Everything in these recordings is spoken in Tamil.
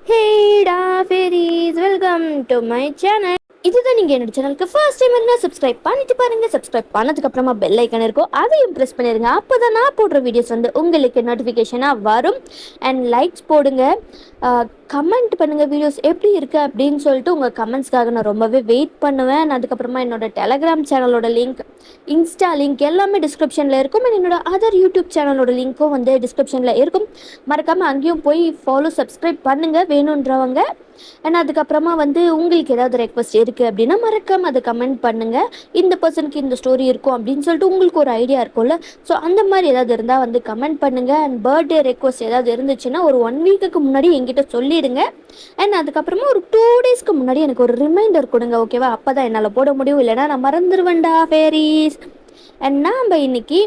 ஹேடா ஃபேரிஸ், வெல்கம் டு மை சேனல். இதுதான் நீங்கள் என்னோட சேனலுக்கு ஃபர்ஸ்ட் டைம் இருந்தால் சப்ஸ்கிரைப் பண்ணிட்டு பாருங்கள். சப்ஸ்கிரைப் பண்ணதுக்கப்புறமா பெல் ஐக்கன் இருக்கும், அதையும் ப்ரெஸ் பண்ணிடுங்க. அப்போ தான் நான் போடுற வீடியோஸ் வந்து உங்களுக்கு நோட்டிஃபிகேஷனாக வரும். அண்ட் லைக்ஸ் போடுங்க, கமெண்ட் பண்ணுங்கள் வீடியோஸ் எப்படி இருக்குது அப்படின்னு சொல்லிட்டு. உங்கள் கமெண்ட்ஸ்க்காக நான் ரொம்பவே வெயிட் பண்ணுவேன். அதுக்கப்புறமா என்னோட டெலகிராம் சேனலோட லிங்க், இன்ஸ்டா லிங்க் எல்லாமே டிஸ்கிரிப்ஷனில் இருக்கும். அண்ட் என்னோட அதர் யூடியூப் சேனலோட லிங்க்கும் வந்து டிஸ்கிரிப்ஷனில் இருக்கும். மறக்காமல் அங்கேயும் போய் ஃபாலோ சப்ஸ்கிரைப் பண்ணுங்கள் வேணுன்றவங்க. அண்ட் அதுக்கப்புறமா வந்து உங்களுக்கு ஏதாவது ரெக்வஸ்ட் இருக்குது அப்படின்னா மறக்காமல் அதை கமெண்ட் பண்ணுங்கள். இந்த பர்சனுக்கு இந்த ஸ்டோரி இருக்கும் அப்படின்னு சொல்லிட்டு உங்களுக்கு ஒரு ஐடியா இருக்கும்ல. ஸோ அந்த மாதிரி ஏதாவது இருந்தால் வந்து கமெண்ட் பண்ணுங்கள். அண்ட் பர்த்டே ரெக்வஸ்ட் ஏதாவது இருந்துச்சுன்னா ஒரு 1 வீக்குக்கு முன்னாடி என்கிட்ட சொல்லிடுங்க. அண்ட் அதுக்கப்புறமா ஒரு 2 டேஸ்க்கு முன்னாடி எனக்கு ஒரு ரிமைண்டர் கொடுங்க, ஓகேவா? அப்போ தான் என்னால் போட முடியும், இல்லைனா நான் மறந்துடுவேன்டா ஃபேரிஸ். அண்ட் நாம் இன்னைக்கு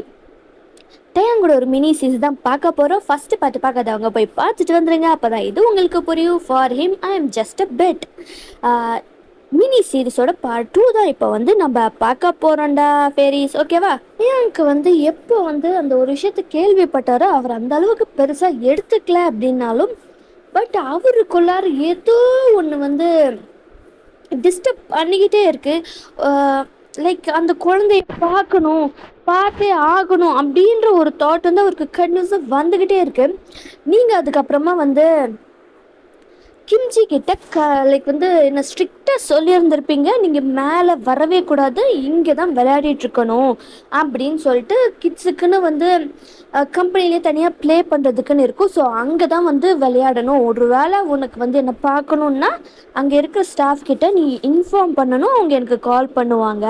டேங்கோட ஒரு மினி சீரிஸ் தான் பார்க்க போகிறோம். ஃபஸ்ட்டு பாட்டு பார்க்காதவங்க போய் பார்த்துட்டு வந்துடுங்க, அப்போ தான் இது உங்களுக்கு புரியும். ஃபார் ஹிம் ஐ எம் ஜஸ்ட் அ பெட் மினி சீரிஸோட பார்ட் 2 தான் இப்போ வந்து நம்ம பார்க்க போகிறோம்டா ஃபேரிஸ், ஓகேவா? எனக்கு வந்து எப்போ வந்து அந்த ஒரு விஷயத்தை கேள்விப்பட்டாரோ அவர் அந்த அளவுக்கு பெருசாக எடுத்துக்கல அப்படின்னாலும், பட் அவருக்குள்ளார ஏதோ ஒன்று வந்து டிஸ்டர்ப் பண்ணிக்கிட்டே இருக்குது. லைக் அந்த குழந்தைய பார்க்கணும், பார்த்தே ஆகணும் அப்படின்ற ஒரு தாட் வந்து அவருக்கு கன்யூஸாக வந்துக்கிட்டே இருக்கு. நீங்கள் அதுக்கப்புறமா வந்து கிம்ஜி கிட்ட லைக் வந்து என்ன ஸ்ட்ரிக்டாக சொல்லியிருந்திருப்பீங்க, நீங்கள் மேலே வரவே கூடாது, இங்கே தான் விளையாடிட்டு இருக்கணும் அப்படின்னு சொல்லிட்டு. கிட்ஸுக்குன்னு வந்து கம்பெனிலே தனியாக ப்ளே பண்ணுறதுக்குன்னு இருக்கும். ஸோ அங்கே தான் வந்து விளையாடணும். ஒரு வேளை உனக்கு வந்து என்னை பார்க்கணுன்னா அங்கே இருக்கிற ஸ்டாஃப் கிட்ட நீ இன்ஃபார்ம் பண்ணணும், அவங்க எனக்கு கால் பண்ணுவாங்க,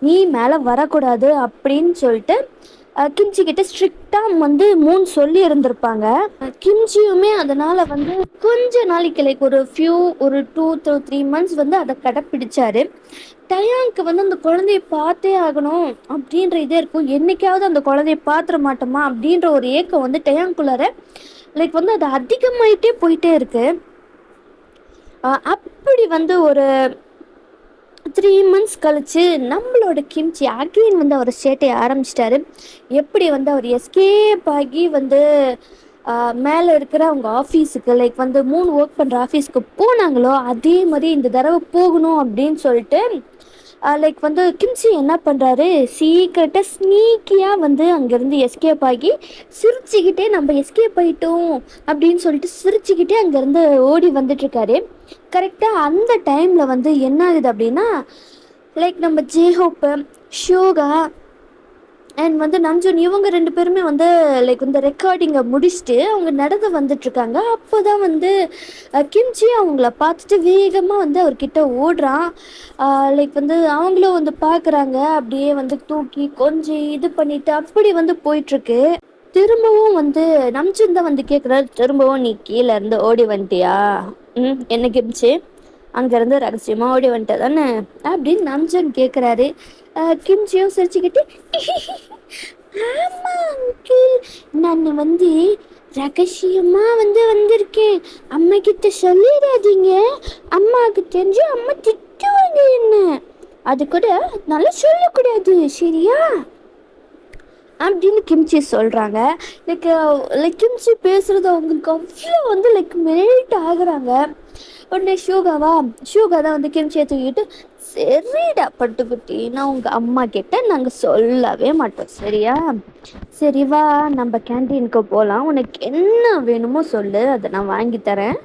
நீ மேலே வரக்கூடாது அப்படின்னு சொல்லிட்டு கிம்ஜி கிட்ட ஸ்ட்ரிக்டாக வந்து 3 சொல்லி இருந்திருப்பாங்க. கிம்ஜியுமே அதனால் வந்து கொஞ்ச நாளைக்கு லைக் ஒரு 2 to 3 months வந்து அதை கடைப்பிடிச்சாரு. டயாங்க்கு வந்து அந்த குழந்தைய பார்த்தே ஆகணும் அப்படின்ற இதே இருக்கும். என்னைக்காவது அந்த குழந்தைய பார்த்துட மாட்டோமா அப்படின்ற ஒரு ஏக்கம் வந்து டயாங்குள்ளார லைக் வந்து அது அதிகமாயிட்டே போயிட்டே இருக்கு. அப்படி வந்து ஒரு 3 months கழிச்சு நம்மளோட கிம்ச்சி அகெயின் வந்து அவர் சேட்டையை ஆரம்பிச்சிட்டாரு. எப்படி வந்து அவர் எஸ்கேப் ஆகி வந்து மேலே இருக்கிற அவங்க ஆஃபீஸுக்கு லைக் வந்து 3 ஒர்க் பண்ணுற ஆஃபீஸ்க்கு போனாங்களோ அதே மாதிரி இந்த தடவை போகணும் அப்படின்னு சொல்லிட்டு லைக் வந்து கிம்ச்சி என்ன பண்ணுறாரு, சீக்கிரட்டாக ஸ்னீக்கியாக வந்து அங்கேருந்து எஸ்கேப் ஆகி சிரிச்சுக்கிட்டே நம்ம எஸ்கேப் ஆகிட்டோம் அப்படின்னு சொல்லிட்டு சிரிச்சுக்கிட்டே அங்கேருந்து ஓடி வந்துட்டுருக்காரு. கரெக்டாக அந்த டைமில் வந்து என்ன ஆகுது அப்படின்னா, லைக் நம்ம ஜேஹோப்பு, ஷோகா அண்ட் வந்து நம்ஜூன் இவங்க 2 பேருமே வந்து லைக் வந்து ரெக்கார்டிங்கை முடிச்சுட்டு அவங்க நடந்து வந்துட்டுருக்காங்க. அப்போ தான் வந்து கிம்ச்சி அவங்கள பார்த்துட்டு வேகமாக வந்து அவர்கிட்ட ஓடுறான். லைக் வந்து அவங்களும் வந்து பார்க்குறாங்க, அப்படியே வந்து தூக்கி கொஞ்சம் இது பண்ணிவிட்டு அப்படி வந்து போயிட்டுருக்கு. திரும்பவும் வந்து நம்ஜூன் தான் வந்து கேட்குறாரு, திரும்பவும் நீ கீழே இருந்து ஓடி வந்துட்டியா? என்ன கிம்ச்சி, அங்கேருந்து ரகசியமாக ஓடி வந்துட்ட தானே அப்படின்னு நம்ஜூன் கேட்குறாரு. கிம்ச்சியும் சிரிச்சுக்கிட்டு, ஆமாம் அங்கிள், நான் வந்து ரகசியமாக வந்து வந்திருக்கேன், அம்மா கிட்ட சொல்லிடாதீங்க, அம்மாவுக்கு தெரிஞ்சு அம்மா திட்டுவாங்க என்ன, அது கூட நல்லா சொல்லக்கூடாது சரியா அப்படின்னு கிம்ச்சி சொல்கிறாங்க. லைக் கிம்ச்சி பேசுகிறது அவங்களுக்கு அவ்வளோ வந்து லைக் மெல்ட் ஆகுறாங்க. உடனே ஷூகா தான் வந்து கிம்ச்சியை தூக்கிட்டு, சரிடா பட்டுக்குட்டி, நான் உங்கள் அம்மா கிட்ட நாங்கள் சொல்லவே மாட்டோம் சரியா, சரி வா நம்ம கேன்டீனுக்கு போகலாம், உனக்கு என்ன வேணுமோ சொல்லு, அதை நான் வாங்கி தரேன்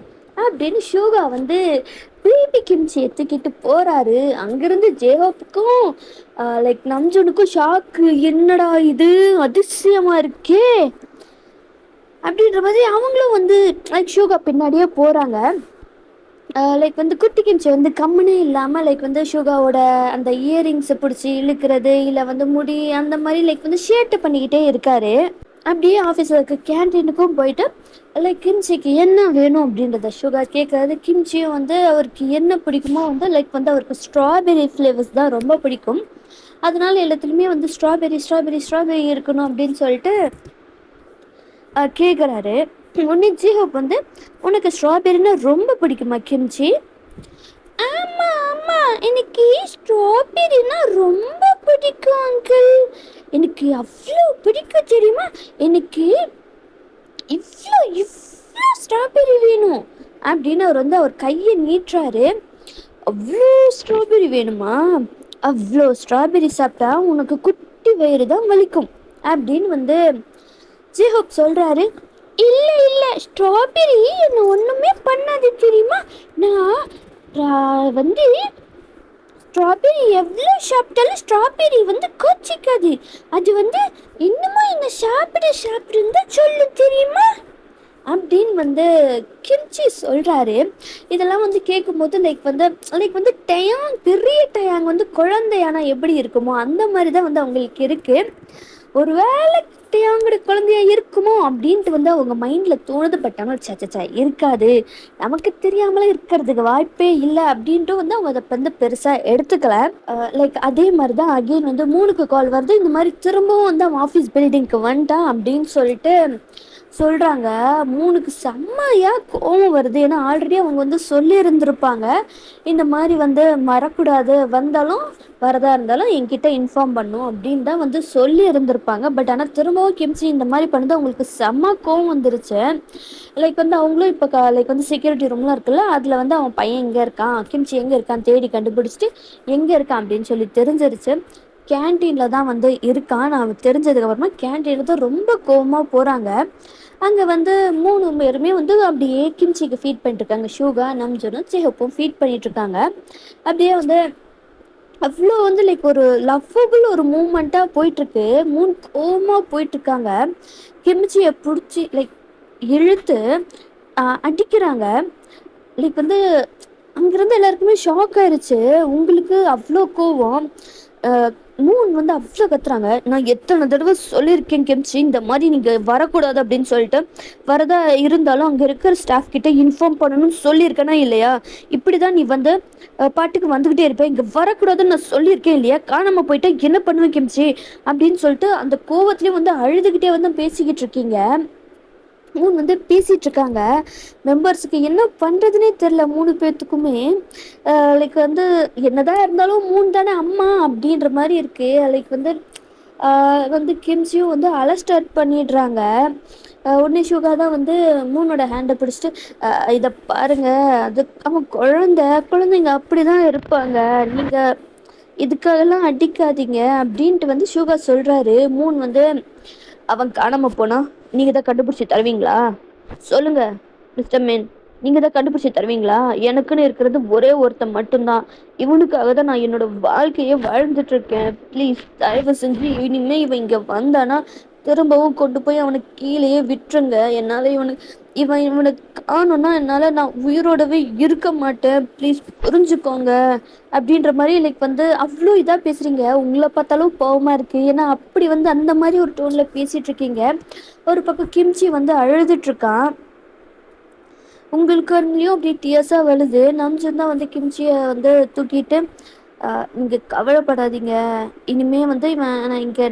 அப்படின்னு ஷூகா வந்து பேபி கிம்ச்சி எடுத்துக்கிட்டு போகிறாரு. அங்கேருந்து ஜேஹோப்புக்கும் லைக் நம்ஜூனுக்கும் ஷாக்கு, என்னடா இது அதிசயமாக இருக்கே அப்படின்ற மாதிரி அவங்களும் வந்து லைக் ஷூகா பின்னாடியே போகிறாங்க. லைக் வந்து குட்டி கிம்ச்சி வந்து கம்முனே இல்லாமல் லைக் வந்து ஷூகாவோட அந்த இயரிங்ஸை பிடிச்சி இழுக்கிறது, இல்லை வந்து முடி அந்த மாதிரி லைக் வந்து ஷேட்டு பண்ணிக்கிட்டே இருக்காரு. அப்படியே ஆஃபீஸில் இருக்க கேன்டீனுக்கும் போயிட்டு லைக் கிம்ச்சிக்கு என்ன வேணும் அப்படின்றத ஷுகா கேட்குறது. கிம்ச்சியும் வந்து அவருக்கு என்ன பிடிக்குமோ வந்து லைக் வந்து அவருக்கு ஸ்ட்ராபெரி ஃப்ளேவர்ஸ் தான் ரொம்ப பிடிக்கும். அதனால எல்லாத்துலேயுமே வந்து ஸ்ட்ராபெரி இருக்கணும் அப்படின்னு சொல்லிட்டு கேட்குறாரு. உடனே ஜிஹோப் வந்து, உனக்கு ஸ்ட்ராபெரின்னா ரொம்ப பிடிக்குமா கிம்ச்சி? ஆமாம் எனக்கு ஸ்ட்ராபெரினா ரொம்ப பிடிக்கும் அங்கிள், எனக்கு அவ்வளோ பிடிக்கும் தெரியுமா, எனக்கு இவ்வளோ ஸ்ட்ராபெரி வேணும், அப்படின்னு அவர் வந்து அவர் கையை நீட்டுறாரு. அவ்வளோ ஸ்ட்ராபெரி வேணுமா? அவ்வளோ ஸ்ட்ராபெரி சாப்பிட்டா உனக்கு குட்டி வயிறு தான் வலிக்கும் அப்படின்னு வந்து ஜேஹோப் சொல்றாரு. இல்ல இல்ல, ஸ்ட்ராபெரி என்ன ஒண்ணுமே பண்ணாது தெரியுமா? நான் வந்து ஸ்ட்ராபெரி எவ்வளோ சாப்பிட்டாலும் ஸ்ட்ராபெரி வந்து கோச்சிக்காது. அது வந்து இன்னமும் என்ன சாப்பிடுன்னு தான் சொல்லு தெரியுமா அப்படின்னு வந்து கிம்ச்சி சொல்கிறாரு. இதெல்லாம் வந்து கேட்கும்போது டயாங், பெரிய டயாங் வந்து குழந்தையானா எப்படி இருக்குமோ அந்த மாதிரி தான் வந்து அவங்களுக்கு இருக்குது. ஒரு வேளை டயாங்கோட குழந்தையா இருக்குமோ அப்படின்ட்டு வந்து அவங்க மைண்டில் தோணுது. பட் ஆனால் சச்சா இருக்காது, நமக்கு தெரியாமலே இருக்கிறதுக்கு வாய்ப்பே இல்லை அப்படின்ட்டு வந்து அவங்க அதை வந்து பெருசாக எடுத்துக்கல. அதே மாதிரி தான் அகெயின் வந்து 3க்கு கால் வருது. இந்த மாதிரி திரும்பவும் வந்து அவன் ஆஃபீஸ் பில்டிங்க்கு வந்துட்டான் அப்படின்னு சொல்லிட்டு சொல்கிறாங்க. 3க்கு செம்மையாக கோவம் வருது. ஏன்னா ஆல்ரெடி அவங்க வந்து சொல்லி இருந்திருப்பாங்க, இந்த மாதிரி வந்து வரக்கூடாது, வந்தாலும் வரதா இருந்தாலும் என்கிட்ட இன்ஃபார்ம் பண்ணும் அப்படின்னு தான் வந்து சொல்லி இருந்திருப்பாங்க. பட் ஆனால் திரும்பவும் கிம்ச்சி இந்த மாதிரி பண்ணது அவங்களுக்கு செம்ம கோவம் வந்துருச்சு. வந்து அவங்களும் இப்போ வந்து செக்யூரிட்டி ரூம்லாம் இருக்குல்ல, அதில் வந்து அவன் பையன் எங்கே இருக்கான், கிம்ச்சி எங்கே இருக்கான் தேடி கண்டுபிடிச்சிட்டு எங்கே இருக்கான் அப்படின்னு சொல்லி தெரிஞ்சிருச்சு. கேன்டீனில் தான் வந்து இருக்கான். நான் தெரிஞ்சதுக்கப்புறமா கேன்டீனில் தான் ரொம்ப கோவமாக போகிறாங்க. அங்கே வந்து 3 பேருமே வந்து அப்படியே கிம்ச்சிக்கு ஃபீட் பண்ணிட்டுருக்காங்க. ஷூகா, நம்ஜூனும் சேஹப்பும் ஃபீட் பண்ணிகிட்ருக்காங்க. அப்படியே வந்து அவ்வளோ வந்து ஒரு லவ்வபுள் ஒரு மூமெண்ட்டாக போயிட்டுருக்கு. 3 கோவமாக போயிட்டுருக்காங்க. கிம்ச்சியை பிடிச்சி இழுத்து அடிக்கிறாங்க. வந்து அங்கேருந்து எல்லாருக்குமே ஷாக் ஆயிடுச்சு. உங்களுக்கு அவ்வளோ கோவம். மூன் வந்து அவ்வளோ கத்துறாங்க. நான் எத்தனை தடவை சொல்லியிருக்கேன் கிம்ச்சி, இந்த மாதிரி நீங்கள் வரக்கூடாது அப்படின்னு சொல்லிட்டு. வரதா இருந்தாலும் அங்கே இருக்கிற ஸ்டாஃப் கிட்ட இன்ஃபார்ம் பண்ணணும்னு சொல்லியிருக்கேனா இல்லையா? இப்படி தான் நீ வந்து பாட்டுக்கு வந்துக்கிட்டே இருப்பேன். இங்கே வரக்கூடாதுன்னு நான் சொல்லியிருக்கேன் இல்லையா? காணாமல் போயிட்டா என்ன பண்ணுவேன் கிம்ச்சி அப்படின்னு சொல்லிட்டு அந்த கோவத்துலேயும் வந்து அழுதுகிட்டே வந்து பேசிக்கிட்டு இருக்கீங்க. மூணு வந்து பேசிகிட்டு இருக்காங்க. மெம்பர்ஸுக்கு என்ன பண்ணுறதுனே தெரில 3 பேர்த்துக்குமே. வந்து என்னதான் இருந்தாலும் 3 தானே அம்மா அப்படின்ற மாதிரி இருக்குது. வந்து கிம்ச்சியும் வந்து அழ ஸ்டார்ட் பண்ணிடுறாங்க. உடனே ஷுகா தான் வந்து மூணோட ஹேண்டை பிடிச்சிட்டு இதை பாருங்கள், அது அவன் குழந்தைங்க அப்படி தான் இருப்பாங்க, நீங்கள் இதுக்காகலாம் அடிக்காதீங்க அப்படின்ட்டு வந்து ஷுகா சொல்கிறாரு. மூணு வந்து அவன் காணாமல் போனால் நீங்கள் தான் கண்டுபிடிச்சி தருவீங்களா? சொல்லுங்கள் மிஸ்டர் மேன், நீங்கள் தான் கண்டுபிடிச்சி தருவீங்களா? எனக்குன்னு இருக்கிறது ஒரே ஒருத்தன் மட்டும்தான். இவனுக்காக தான் நான் என்னோட வாழ்க்கையை வாழ்ந்துட்டுருக்கேன். ப்ளீஸ் தயவு செஞ்சு இனிமேல் இவன் இங்கே வந்தானா திரும்பவும் கொண்டு போய் அவனுக்கு கீழேயே விட்டுருங்க. என்னால் இவனுக்கு காணும்னா என்னால் நான் உயிரோடவே இருக்க மாட்டேன். ப்ளீஸ் புரிஞ்சுக்கோங்க அப்படின்ற மாதிரி வந்து அவ்வளோ இதாக பேசுகிறீங்க. உங்களை பார்த்தாலும் கோவமாக இருக்குது. ஏன்னா அப்படி வந்து அந்த மாதிரி ஒரு டோனில் பேசிகிட்ருக்கீங்க. ஒரு பக்கம் கிம்ச்சி வந்து அழுதுட்ருக்கான். உங்களுக்கு அப்படி டியர்ஸாக வருது. நம்ஜன் தான் வந்து கிம்ச்சியை வந்து தூக்கிட்டு நீங்கள் கவலைப்படாதீங்க, இனிமேல் வந்து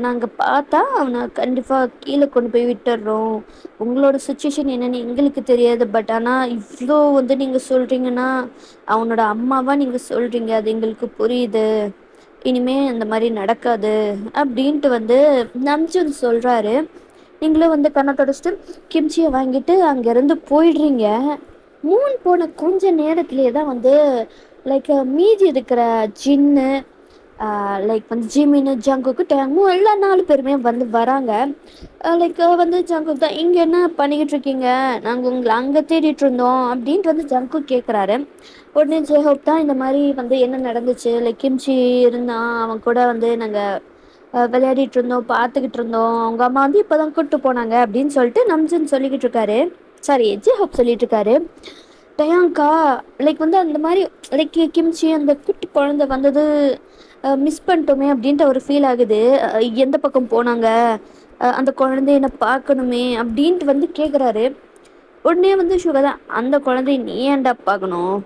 நாங்கள் பார்த்தா அவனை கண்டிப்பாக கீழே கொண்டு போய் விட்டுடுறோம். உங்களோட சுச்சுவேஷன் என்னென்னு எங்களுக்கு தெரியாது. பட் ஆனால் இவ்வளோ வந்து நீங்கள் சொல்கிறீங்கன்னா, அவனோட அம்மாவாக நீங்கள் சொல்கிறீங்க, அது எங்களுக்கு புரியுது. இனிமேல் அந்த மாதிரி நடக்காது அப்படின்ட்டு வந்து நம்ஜன் சொல்கிறாரு. நீங்களும் வந்து கண்ணை தொடச்சிட்டு கிம்ச்சியை வாங்கிட்டு அங்கேருந்து போயிடுறீங்க. மூன் போன கொஞ்ச நேரத்துலேயே தான் வந்து மீதி இருக்கிற ஜின்னு, வந்து ஜிமின்னு, ஜங்குக்கு, டேங்கும் எல்லா 4 பேருமே வந்து வராங்க. வந்து ஜங்குக்கு தான், இங்கே என்ன பண்ணிக்கிட்டு இருக்கீங்க, நாங்கள் உங்களை அங்கே தேடிட்டு இருந்தோம் அப்படின்ட்டு வந்து ஜங்கு கேட்குறாரு. உடனே ஜேஹோப் தான் இந்த மாதிரி வந்து என்ன நடந்துச்சு, கிம்ச்சி இருந்தான், அவன் கூட வந்து நாங்கள் விளையாடிட்டு இருந்தோம், பார்த்துக்கிட்டு இருந்தோம், அவங்க அம்மா வந்து இப்போ தான் கூப்பிட்டு போனாங்க அப்படின்னு சொல்லிட்டு நம்ஜன் சொல்லிக்கிட்டு இருக்காரு. சாரி, ஜேஹோப் சொல்லிட்டு இருக்காரு. டயாங்கா வந்து அந்த மாதிரி கிம்ச்சி அந்த குட்டி குழந்தை வந்தது மிஸ் பண்ணிட்டோமே அப்படின்ட்டு ஒரு ஃபீல் ஆகுது. எந்த பக்கம் போனாங்க, அந்த குழந்தைய என்ன பார்க்கணுமே அப்படின்ட்டு வந்து கேட்குறாரு. உடனே வந்து ஷுகர் தான், அந்த குழந்தைய நீ ஏன்டா பார்க்கணும்?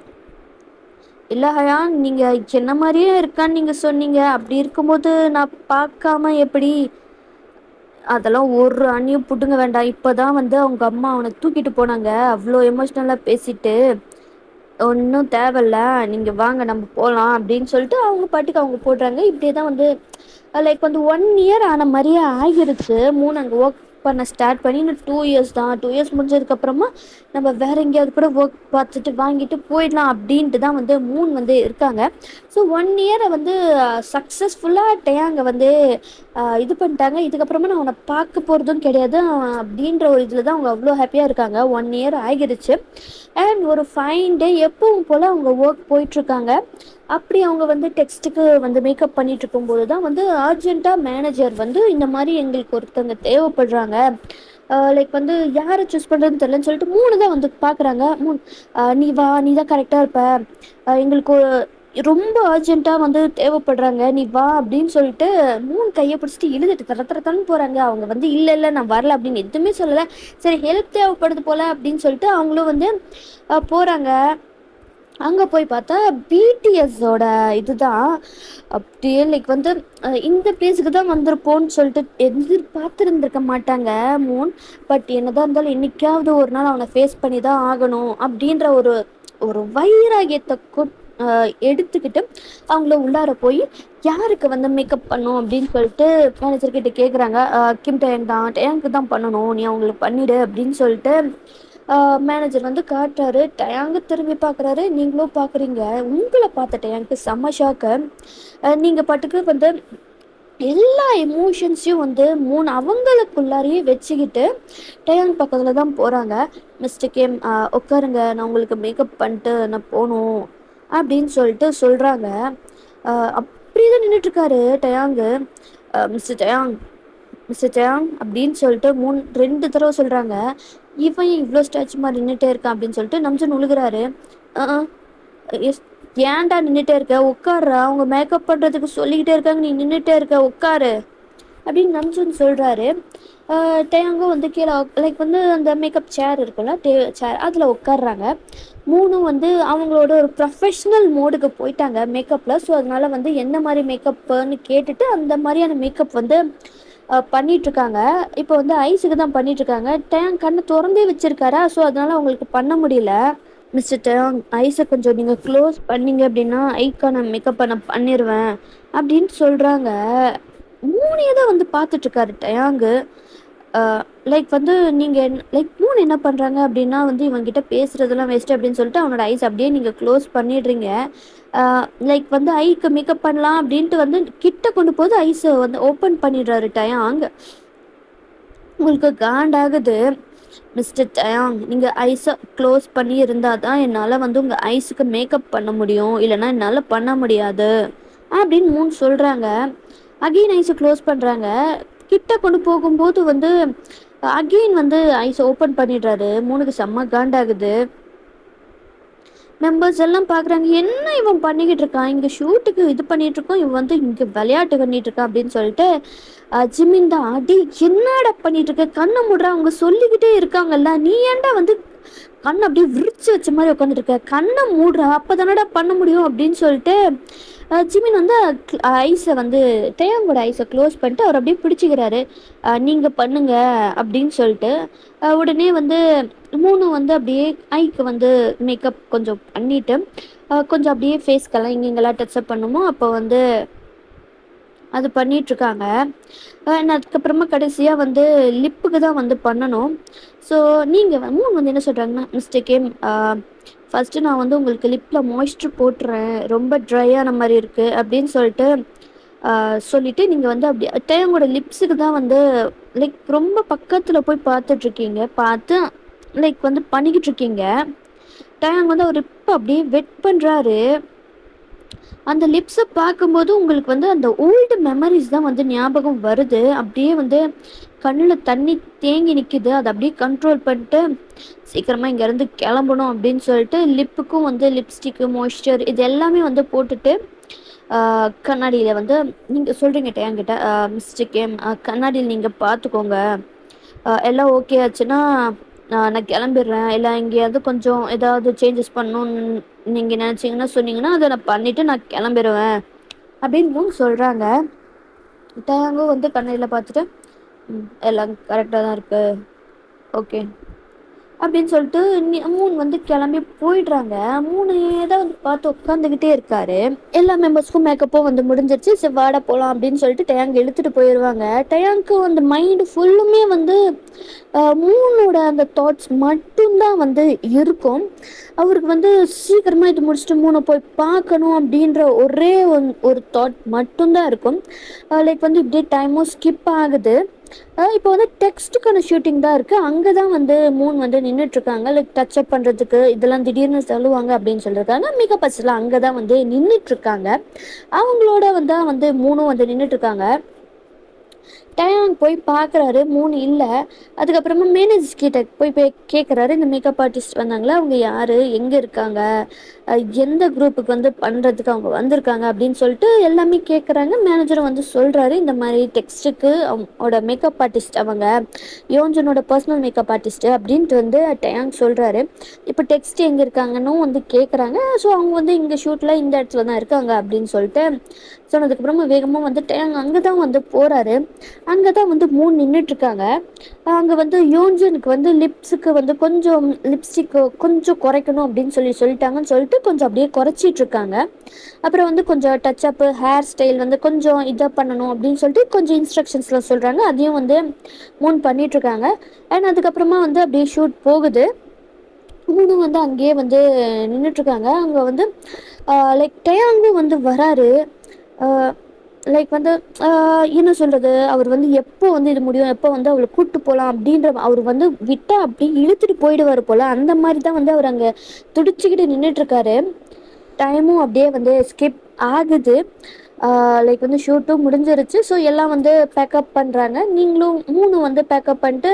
இல்லை ஹயா, நீங்கள் என்ன மாதிரியே இருக்கான்னு நீங்கள் சொன்னீங்க, அப்படி இருக்கும்போது நான் பார்க்காம எப்படி? அதெல்லாம் ஒரு அண்ணியும் புட்டுங்க வேண்டாம். இப்போ தான் வந்து அவங்க அம்மா அவனை தூக்கிட்டு போனாங்க, அவ்வளோ எமோஷ்னலாக பேசிட்டு. ஒன்றும் தேவையில்ல, நீங்கள் வாங்க நம்ம போகலாம் அப்படின்னு சொல்லிட்டு அவங்க பாட்டுக்கு அவங்க போடுறாங்க. இப்படியே தான் வந்து வந்து 1 இயர் ஆன மாதிரியே ஆகிருச்சு. மூணு அங்கே பண்ண ஸ்டார்ட் பண்ணி இன்னும் 2 இயர்ஸ் தான். 2 இயர்ஸ் முடிஞ்சதுக்கப்புறமா நம்ம வேற எங்கேயாவது கூட ஒர்க் பார்த்துட்டு வாங்கிட்டு போயிடலாம் அப்படின்ட்டு தான் வந்து மூன் வந்து இருக்காங்க. ஸோ 1 இயரை வந்து சக்ஸஸ்ஃபுல்லாக டேயாங்க வந்து இது பண்ணிட்டாங்க. இதுக்கப்புறமா நான் அவனை பார்க்க போகிறதும் கிடையாது அப்படின்ற ஒரு இதில் தான் அவங்க அவ்வளோ ஹாப்பியாக இருக்காங்க. 1 இயர் ஆகிடுச்சு. அண்ட் ஒரு ஃபைன் டே எப்பவும் போல் அவங்க ஒர்க் போயிட்டுருக்காங்க. அப்படி அவங்க வந்து டெக்ஸ்ட்டுக்கு வந்து மேக்கப் பண்ணிட்டு இருக்கும்போது தான் வந்து அர்ஜென்ட்டாக மேனேஜர் வந்து இந்த மாதிரி எங்களுக்கு ஒருத்தவங்க தேவைப்படுறாங்க, லைக் வந்து யாரை சூஸ் பண்ணுறதுன்னு தெரியலன்னு சொல்லிட்டு 3 தான் வந்து பார்க்குறாங்க. நீ வா, நீ தான் கரெக்டாக இருப்ப, எங்களுக்கு ரொம்ப அர்ஜென்ட்டாக வந்து தேவைப்படுறாங்க, நீ வா அப்படின்னு சொல்லிட்டு 3 கையை பிடிச்சிட்டு இழுதுட்டு தரத்தரத்தான்னு போகிறாங்க. அவங்க வந்து இல்லை இல்லை நான் வரல அப்படின்னு எதுவுமே சொல்லலை. சரி ஹெல்ப் தேவைப்படுது போல் அப்படின்னு சொல்லிட்டு அவங்களும் வந்து போகிறாங்க. அங்கே போய் பார்த்தா பிடிஎஸோட இதுதான். அப்படியே லைக் வந்து இந்த பிளேஸுக்கு தான் வந்திருப்போன்னு சொல்லிட்டு எதிர்பார்த்துருந்துருக்க மாட்டாங்க மூன். பட் என்னதான் இருந்தாலும் என்னைக்காவது ஒரு நாள் அவனை ஃபேஸ் பண்ணி தான் ஆகணும் அப்படின்ற ஒரு ஒரு வைராகியத்தை எடுத்துக்கிட்டு அவங்கள உள்ளார போய் யாருக்கு வந்து மேக்கப் பண்ணும் அப்படின்னு சொல்லிட்டு மேனேஜர்கிட்ட கேட்குறாங்க. கிம் டேங் தான், டேங்க்கு தான் பண்ணணும், நீ அவங்களுக்கு பண்ணிடு அப்படின்னு சொல்லிட்டு மேனேஜர் வந்து காட்டுறாரு. டேங்கு திரும்பி பார்க்குறாரு. நீங்களும் பார்க்குறீங்க. உங்களை பார்த்த டேங்க்கு செம்ம ஷாக்கு. நீங்கள் பாட்டுக்கு வந்து எல்லா எமோஷன்ஸையும் வந்து அவங்களுக்குள்ளாரையே வச்சுக்கிட்டு டேயாங் பக்கத்தில் தான் போகிறாங்க. மிஸ்டர் கேம் உட்காருங்க, நான் உங்களுக்கு மேக்கப் பண்ணிட்டு நான் போகணும் அப்படின்னு சொல்லிட்டு சொல்கிறாங்க. அப்படியே தான் நின்றுட்டுருக்காரு டேயாங்கு. மிஸ்டர் டேயாங், மிஸ்டர் டேயாங் அப்படின்னு சொல்லிட்டு 2 தடவை சொல்கிறாங்க. இவன் இவ்வளோ ஸ்டாச்சு மாதிரி நின்றுட்டே இருக்கான் அப்படின்னு சொல்லிட்டு நம்ஜன் உழுகிறாரு. ஏன்டா நின்றுட்டே இருக்க, உட்கார்றா, அவங்க மேக்கப் பண்ணுறதுக்கு சொல்லிக்கிட்டே இருக்காங்க, நீ நின்றுட்டே இருக்க, உட்காரு அப்படின்னு நம்ஜன் சொல்கிறாரு. டேயாங்கும் வந்து கீழே லைக் வந்து அந்த மேக்கப் சேர் இருக்குல்ல, சேர் அதில் உட்காடுறாங்க. 3 வந்து அவங்களோட ஒரு ப்ரொஃபஷ்னல் மோடுக்கு போயிட்டாங்க மேக்கப்பில். ஸோ அதனால வந்து எந்த மாதிரி மேக்கப்புன்னு கேட்டுட்டு அந்த மாதிரியான மேக்கப் வந்து பண்ணிகிட்ருக்காங்க. இப்போ வந்து ஐஸுக்கு தான் பண்ணிகிட்ருக்காங்க. டேங் கண்ணை திறந்தே வச்சுருக்காரா, ஸோ அதனால் அவங்களுக்கு பண்ண முடியல. மிஸ்டர் டேங், ஐஸை கொஞ்சம் நீங்கள் க்ளோஸ் பண்ணிங்க அப்படின்னா ஐக்கான மேக்கப்பை நான் பண்ணிடுவேன் அப்படின்னு சொல்கிறாங்க. 3 தான் வந்து பார்த்துட்ருக்காரு டேங்கு. லைக் வந்து நீங்கள் லைக் 3 என்ன பண்ணுறாங்க அப்படின்னா வந்து இவங்ககிட்ட பேசுகிறதெல்லாம் வேஸ்ட்டு அப்படின்னு சொல்லிட்டு அவனோட ஐஸ் அப்படியே நீங்கள் க்ளோஸ் பண்ணிடுறீங்க. லைக் வந்து ஐக்கு மேக்கப் பண்ணலாம் அப்படின்ட்டு வந்து கிட்ட கொண்டு போது ஐஸை வந்து ஓப்பன் பண்ணிடுறாரு டயாங். உங்களுக்கு காண்டாகுது. மிஸ்டர் டயாங், நீங்கள் ஐஸை க்ளோஸ் பண்ணி இருந்தால் தான் என்னால் வந்து உங்கள் ஐஸுக்கு மேக்கப் பண்ண முடியும், இல்லைனா என்னால் பண்ண முடியாது அப்படின்னு 3 சொல்கிறாங்க. அகெயின் ஐஸை க்ளோஸ் பண்ணுறாங்க. கிட்ட கொண்டு போகும்போது வந்து அகெயின் வந்து ஐஸை ஓப்பன் பண்ணிடுறாரு. 3க்கு செம்ம காண்டாகுது. மெம்பர்ஸ் எல்லாம் பார்க்குறாங்க, என்ன இவன் பண்ணிக்கிட்டு இருக்கான், இங்கே ஷூட்டுக்கு இது பண்ணிகிட்டு இருக்கோம், இவன் வந்து இங்கே விளையாட்டு பண்ணிகிட்டு இருக்கான் அப்படின்னு சொல்லிட்டு ஜிமின் தான் அடி என்னடா பண்ணிட்டு இருக்க, கண்ணை மூடுறா, அவங்க சொல்லிக்கிட்டே இருக்காங்கல்ல, நீ ஏன்டா வந்து கண்ணை அப்படியே விரிச்சு வச்ச மாதிரி உட்காந்துட்டு இருக்க, கண்ணை மூடுறா, அப்போ தானடா பண்ண முடியும் அப்படின்னு சொல்லிட்டு ஜிமின் வந்து ஐஸை வந்து டேயாங்கோட ஐஸை க்ளோஸ் பண்ணிட்டு அவர் அப்படியே பிடிச்சிக்கிறாரு. நீங்கள் பண்ணுங்க அப்படின்னு சொல்லிட்டு உடனே வந்து 3 வந்து அப்படியே ஐக்கு வந்து மேக்கப் கொஞ்சம் பண்ணிவிட்டு கொஞ்சம் அப்படியே ஃபேஸ்க்கெல்லாம் இங்கெங்கெல்லாம் டச்சப் பண்ணுமோ அப்போ வந்து அது பண்ணிகிட்ருக்காங்க. அதுக்கப்புறமா கடைசியாக வந்து லிப்புக்கு தான் வந்து பண்ணணும். ஸோ நீங்கள் 3 வந்து என்ன சொல்கிறாங்கன்னா, மிஸ்டர் கேம், ஃபஸ்ட்டு நான் வந்து உங்களுக்கு லிப்பில் மாய்ஸ்சர் போட்டுறேன், ரொம்ப ட்ரையான மாதிரி இருக்குது அப்படின்னு சொல்லிட்டு சொல்லிவிட்டு நீங்கள் வந்து அப்படி டேங்கோட லிப்ஸுக்கு தான் வந்து லைக் ரொம்ப பக்கத்தில் போய் பார்த்துட்ருக்கீங்க. பார்த்து லைக் வந்து பண்ணிக்கிட்டு இருக்கீங்க. டேங் வந்து அவர் இப்போ அப்படியே வெட் பண்ணுறாரு. அந்த லிப்ஸை பார்க்கும்போது உங்களுக்கு வந்து அந்த ஓல்டு மெமரிஸ் தான் வந்து ஞாபகம் வருது. அப்படியே வந்து கண்ணில் தண்ணி தேங்கி நிற்கிது. அதை அப்படியே கண்ட்ரோல் பண்ணிட்டு சீக்கிரமாக இங்கேருந்து கிளம்பணும் அப்படின்னு சொல்லிட்டு லிப்புக்கும் வந்து லிப்ஸ்டிக்கு, மாய்ஸ்சர் இது எல்லாமே வந்து போட்டுட்டு கண்ணாடியில் வந்து நீங்கள் சொல்கிறீங்க டேங்கிட்ட, மிஸ்டர் கேம், கண்ணாடியில் நீங்கள் பார்த்துக்கோங்க, எல்லாம் ஓகே ஆச்சுன்னா நான் கிளம்பிடுறேன், இல்லை எங்கேயாவது கொஞ்சம் ஏதாவது சேஞ்சஸ் பண்ணணும்னு நீங்கள் நினச்சிங்கன்னா சொன்னீங்கன்னா அதை நான் பண்ணிவிட்டு நான் கிளம்பிடுவேன் அப்படின்னு சொல்கிறாங்க. டேங்கும் வந்து கண்ணாடியில் பார்த்துட்டு எல்லாம் கரெக்டாக தான் இருக்குது, ஓகே அப்படின்னு சொல்லிட்டு மூணு வந்து கிளம்பி போயிடுறாங்க. மூணு தான் வந்து பார்த்து உட்காந்துக்கிட்டே இருக்காரு. எல்லா மெம்பர்ஸ்க்கும் மேக்கப்பும் வந்து முடிஞ்சிருச்சு. சரி வாடா போகலாம் அப்படின்னு சொல்லிட்டு டயாங் இழுத்துட்டு போயிடுவாங்க. டயாங்க்கு அந்த மைண்டு ஃபுல்லுமே வந்து மூணோட அந்த தாட்ஸ் மட்டும்தான் வந்து இருக்கும். அவருக்கு வந்து சீக்கிரமாக இது முடிச்சுட்டு மூணை போய் பார்க்கணும் அப்படின்ற ஒரே ஒரு தாட் மட்டும்தான் இருக்கும். லைக் வந்து இப்படியே டைமும் ஸ்கிப் ஆகுது. இப்போ வந்து டெக்ஸ்ட்டுக்கான ஷூட்டிங் தான் இருக்குது. அங்கே தான் வந்து மூணு வந்து நின்றுட்டுருக்காங்க. லைக் டச்சப் பண்ணுறதுக்கு இதெல்லாம் திடீர்னு சொல்லுவாங்க அப்படின்னு சொல்லியிருக்காங்க. மேக்கப் ஆர்டிஸ்ட்லாம் அங்கே தான் வந்து நின்றுட்டுருக்காங்க. அவங்களோட வந்து மூணும் வந்து நின்றுட்டுருக்காங்க. டயாங் போய் பார்க்குறாரு, மூணு இல்லை. அதுக்கப்புறமா மேனேஜர் கிட்ட போய் கேட்குறாரு, இந்த மேக்கப் ஆர்டிஸ்ட் வந்தாங்களா, அவங்க யார், எங்கே இருக்காங்க, எந்த குரூப்புக்கு வந்து பண்ணுறதுக்கு அவங்க வந்திருக்காங்க அப்படின்னு சொல்லிட்டு எல்லாமே கேட்குறாங்க. மேனேஜரும் வந்து சொல்கிறாரு, இந்த மாதிரி டெக்ஸ்ட்டுக்கு அவங்களோட மேக்கப் ஆர்டிஸ்ட் அவங்க யோஞ்சனோட பர்சனல் மேக்கப் ஆர்டிஸ்ட்டு அப்படின்ட்டு வந்து டயாங் சொல்கிறாரு. இப்போ டெக்ஸ்ட் எங்கே இருக்காங்கன்னு வந்து கேட்குறாங்க. ஸோ அவங்க வந்து இங்கே ஷூட்டில் இந்த இடத்துல தான் இருக்காங்க அப்படின்னு சொல்லிட்டு சொன்னதுக்கப்புறமா வேகமாக வந்து டயாங் அங்கே தான் வந்து போகிறாரு. அங்கே தான் வந்து மூணு நின்றுட்டுருக்காங்க. அங்கே வந்து யோஞ்சனுக்கு வந்து லிப்ஸுக்கு வந்து கொஞ்சம் லிப்ஸ்டிக்கு கொஞ்சம் குறைக்கணும் அப்படின்னு சொல்லிட்டாங்கன்னு சொல்லிட்டு கொஞ்சம் அப்படியே குறைச்சிட்ருக்காங்க. அப்புறம் வந்து கொஞ்சம் டச்சப்பு ஹேர் ஸ்டைல் வந்து கொஞ்சம் இதை பண்ணணும் அப்படின்னு சொல்லிட்டு கொஞ்சம் இன்ஸ்ட்ரக்ஷன்ஸ்லாம் சொல்கிறாங்க. அதையும் வந்து மூணு பண்ணிகிட்ருக்காங்க. அண்ட் அதுக்கப்புறமா வந்து அப்படியே ஷூட் போகுது. மூணு வந்து அங்கேயே வந்து நின்றுட்டுருக்காங்க. அங்கே வந்து லைக் டயாங்கும் வந்து வராரு. லைக் வந்து என்ன சொல்கிறது, அவர் வந்து எப்போ வந்து இது முடியும், எப்போ வந்து அவளை கூப்பிட்டு போகலாம் அப்படின்ற அவர் வந்து விட்டால் அப்படி இழுத்துட்டு போயிடுவார் போல். அந்த மாதிரி தான் வந்து அவர் அங்கே துடிச்சிக்கிட்டு நின்றுட்டுருக்காரு. டைமும் அப்படியே வந்து ஸ்கிப் ஆகுது. லைக் வந்து ஷூட்டும் முடிஞ்சிருச்சு. ஸோ எல்லாம் வந்து பேக்கப் பண்ணுறாங்க. நீங்களும் மூணு வந்து பேக்கப் பண்ணிட்டு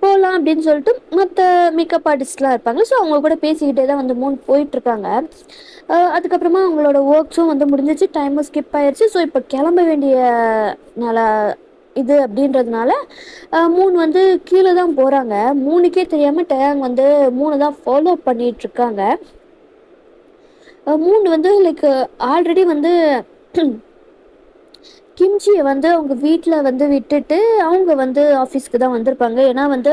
போகலாம் அப்படின்னு சொல்லிட்டு மற்ற மேக்கப் ஆர்டிஸ்ட்லாம் இருப்பாங்க. ஸோ அவங்க கூட பேசிக்கிட்டே தான் வந்து மூணு போயிட்டுருக்காங்க. அதுக்கப்புறமா அவங்களோட ஒர்க்ஸும் வந்து முடிஞ்சிச்சு. டைமும் ஸ்கிப் ஆயிடுச்சு. ஸோ இப்போ கிளம்ப வேண்டிய நாள இது அப்படின்றதுனால மூணு வந்து கீழே தான் போகிறாங்க. மூணுக்கே தெரியாமல் டயாங் வந்து மூணு தான் ஃபாலோ பண்ணிகிட்ருக்காங்க. மூணு வந்து லைக் ஆல்ரெடி வந்து கிம்ச்சியை வந்து அவங்க வீட்டில் வந்து விட்டுட்டு அவங்க வந்து ஆஃபீஸ்க்கு தான் வந்திருப்பாங்க. ஏன்னா வந்து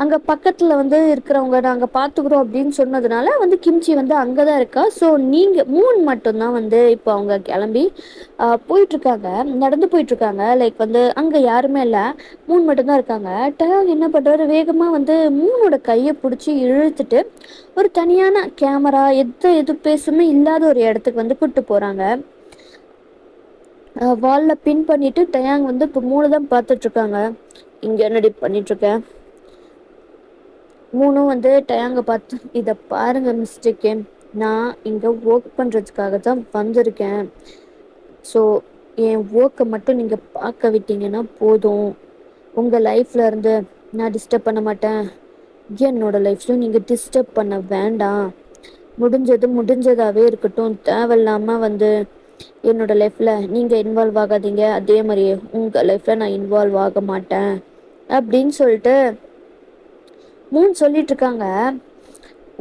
அங்கே பக்கத்தில் வந்து இருக்கிறவங்க நாங்கள் பார்த்துக்குறோம் அப்படின்னு சொன்னதுனால வந்து கிம்ச்சி வந்து அங்கே தான் இருக்கா. ஸோ நீங்கள் மூணு மட்டும்தான் வந்து இப்போ அவங்க கிளம்பி போயிட்டுருக்காங்க, நடந்து போயிட்டுருக்காங்க. லைக் வந்து அங்கே யாருமே இல்லை, மூணு மட்டும்தான் இருக்காங்க. டயாங் என்ன பண்ணுறாரு, வேகமாக வந்து மூணோட கையை பிடிச்சி இழுத்துட்டு ஒரு தனியான கேமரா எது பேசுமே இல்லாத ஒரு இடத்துக்கு வந்து கூப்பிட்டு போகிறாங்க. வாலில் பின் பண்ணிவிட்டு டயாங் வந்து இப்போ மூணு தான் பார்த்துட்ருக்காங்க. இங்கே என்னடி பண்ணிகிட்ருக்கேன். மூணும் வந்து டயாங்கை பார்த்து, இதை பாருங்கள் மிஸ்டேக்கு, நான் இங்கே ஒர்க் பண்ணுறதுக்காக தான் வந்திருக்கேன். ஸோ என் ஒர்க்கை மட்டும் நீங்கள் பார்க்க விட்டீங்கன்னா போதும். உங்கள் லைஃப்பில் இருந்து நான் டிஸ்டர்ப் பண்ண மாட்டேன். என்னோடய லைஃப்லையும் நீங்கள் டிஸ்டர்ப் பண்ண வேண்டாம். முடிஞ்சதாகவே இருக்கட்டும். தேவையில்லாமல் வந்து என்னோடய லைஃப்பில் நீங்கள் இன்வால்வ் ஆகாதீங்க. அதே மாதிரியே உங்கள் லைஃப்பில் நான் இன்வால்வ் ஆக மாட்டேன் அப்படின்னு சொல்லிட்டு மூணு சொல்லிகிட்ருக்காங்க.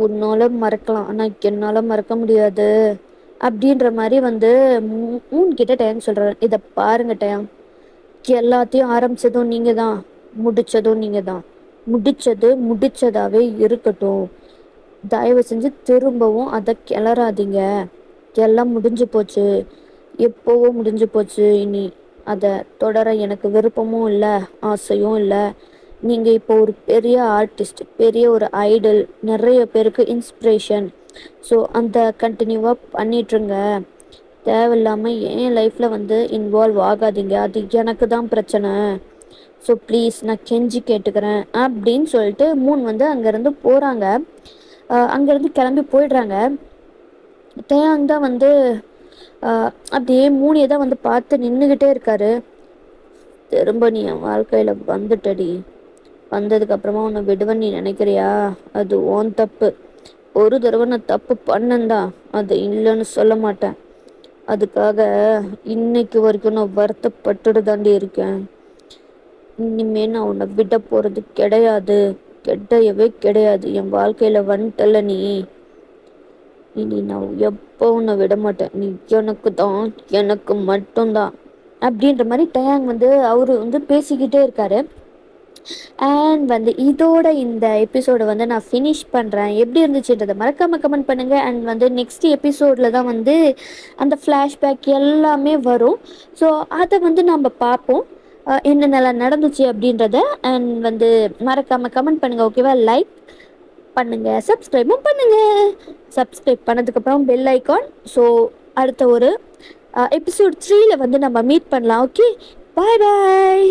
உன்னால் மறக்கலாம், ஆனால் என்னால் மறக்க முடியாது அப்படின்ற மாதிரி வந்து மூணு கிட்ட டயாங் சொல்கிறாரு. இதை பாருங்க டயாங், எல்லாத்தையும் ஆரம்பித்ததும் நீங்கள் தான், முடித்ததும் நீங்கள் தான். முடிச்சதாகவே இருக்கட்டும். தயவு செஞ்சு திரும்பவும் அதை கிளறாதீங்க. எல்லாம் முடிஞ்சு போச்சு, எப்போவோ முடிஞ்சு போச்சு. இனி அதை தொடர எனக்கு விருப்பமும் இல்லை, ஆசையும் இல்லை. நீங்கள் இப்போ ஒரு பெரிய ஆர்டிஸ்ட், பெரிய ஒரு ஐடல், நிறைய பேருக்கு இன்ஸ்பிரேஷன். ஸோ அந்த கண்டினியூவாக பண்ணிட்டுருங்க. தேவையில்லாமல் என் லைஃப்பில் வந்து இன்வால்வ் ஆகாதீங்க, அது எனக்கு தான் பிரச்சனை. ஸோ ப்ளீஸ் நான் கெஞ்சி கேட்டுக்கிறேன் அப்படின்னு சொல்லிட்டு மூணு வந்து அங்கேருந்து போகிறாங்க. அங்கேருந்து கிளம்பி போயிடுறாங்க. டயாங் தான் வந்து அப்படியே மூணியை தான் வந்து பார்த்து நின்றுக்கிட்டே இருக்காரு. திரும்ப நீ என் வாழ்க்கையில் வந்துட்டடி, வந்ததுக்கப்புறமா உன்னை விடுவேன் நீ நினைக்கிறியா? அது ஓன் தப்பு. ஒரு தடவை நான் தப்பு பண்ணேன்தான், அது இல்லைன்னு சொல்ல மாட்டேன். அதுக்காக இன்னைக்கு வரைக்கும் நான் வருத்தப்பட்டுட்டு தாண்டி இருக்கேன். இனிமே நான் உன்னை விட போகிறது கிடையாது. என் வாழ்க்கையில் வந்துட்டல நீ, இனி நான் எப்போ உன்னை விட மாட்டேன். நீ எனக்கு தான், எனக்கு மட்டும்தான் அப்படின்ற மாதிரி டயாங் வந்து அவரு வந்து பேசிக்கிட்டே இருக்காரு. அண்ட் வந்து இதோட இந்த எபிசோடை வந்து நான் ஃபினிஷ் பண்ணுறேன். எப்படி இருந்துச்சுன்றதை மறக்காமல் கமெண்ட் பண்ணுங்கள். அண்ட் வந்து நெக்ஸ்ட் எபிசோடில் தான் வந்து அந்த ஃப்ளாஷ்பேக் எல்லாமே வரும். ஸோ அதை வந்து நம்ம பார்ப்போம் என்னென்னலாம் நடந்துச்சு அப்படின்றத. அண்ட் வந்து மறக்காமல் கமெண்ட் பண்ணுங்கள், ஓகேவா? லைக் பண்ணுங்கள், சப்ஸ்கிரைபும் பண்ணுங்கள். சப்ஸ்கிரைப் பண்ணதுக்கப்புறம் பெல் ஐக்கான். ஸோ அடுத்த ஒரு எபிசோட் 3ல் வந்து நம்ம மீட் பண்ணலாம். ஓகே, பாய் பாய்.